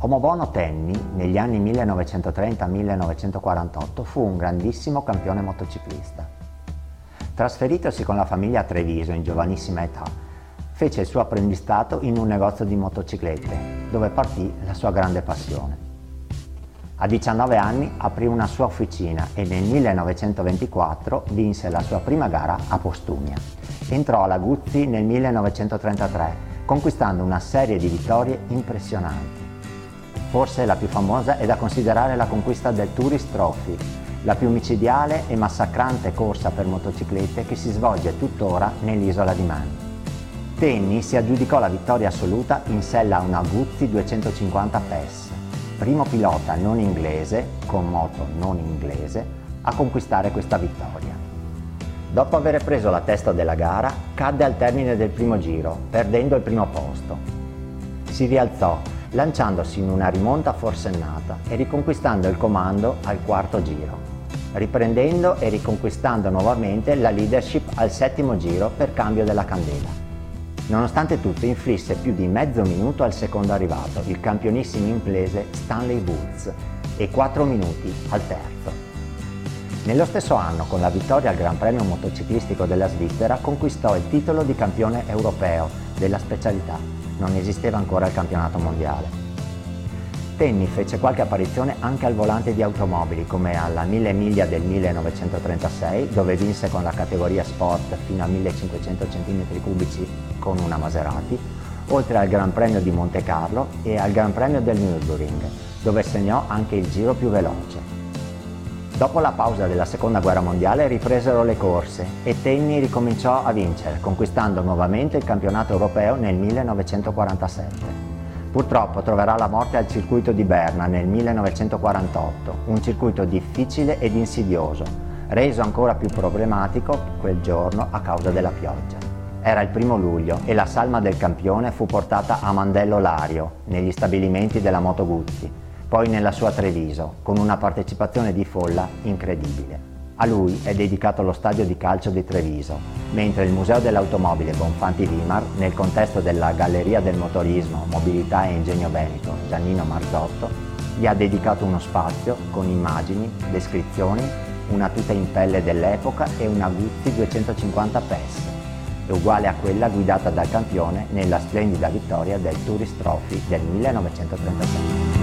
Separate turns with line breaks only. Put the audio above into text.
Omobono Tenni, negli anni 1930-1948, fu un grandissimo campione motociclista. Trasferitosi con la famiglia a Treviso in giovanissima età, fece il suo apprendistato in un negozio di motociclette, dove partì la sua grande passione. A 19 anni aprì una sua officina e nel 1924 vinse la sua prima gara a Postumia. Entrò alla Guzzi nel 1933, conquistando una serie di vittorie impressionanti. Forse la più famosa è da considerare la conquista del Tourist Trophy, la più micidiale e massacrante corsa per motociclette che si svolge tuttora nell'isola di Man. Tenni si aggiudicò la vittoria assoluta in sella a una Guzzi 250 PES, primo pilota non inglese, con moto non inglese, a conquistare questa vittoria. Dopo aver preso la testa della gara, cadde al termine del primo giro, perdendo il primo posto. Si rialzò, lanciandosi in una rimonta forsennata e riconquistando il comando al quarto giro, riprendendo e riconquistando nuovamente la leadership al settimo giro per cambio della candela. Nonostante tutto inflisse più di mezzo minuto al secondo arrivato, il campionissimo inglese Stanley Woods, e 4 minuti al terzo. Nello stesso anno, con la vittoria al Gran Premio motociclistico della Svizzera, conquistò il titolo di campione europeo della specialità. Non esisteva ancora il campionato mondiale. Tenni fece qualche apparizione anche al volante di automobili, come alla 1000 miglia del 1936, dove vinse con la categoria sport fino a 1500 cm3 con una Maserati, oltre al Gran Premio di Monte Carlo e al Gran Premio del Nürburgring, dove segnò anche il giro più veloce. Dopo la pausa della Seconda Guerra Mondiale ripresero le corse e Tenni ricominciò a vincere, conquistando nuovamente il campionato europeo nel 1947. Purtroppo troverà la morte al circuito di Berna nel 1948, un circuito difficile ed insidioso, reso ancora più problematico quel giorno a causa della pioggia. Era il 1° luglio e la salma del campione fu portata a Mandello Lario, negli stabilimenti della Moto Guzzi, poi nella sua Treviso, con una partecipazione di folla incredibile. A lui è dedicato lo stadio di calcio di Treviso, mentre il Museo dell'Automobile Bonfanti Vimar, nel contesto della Galleria del Motorismo, Mobilità e Ingegno Veneto Giannino Marzotto, gli ha dedicato uno spazio con immagini, descrizioni, una tuta in pelle dell'epoca e una Guzzi 250 PES, uguale a quella guidata dal campione nella splendida vittoria del Tourist Trophy del 1936.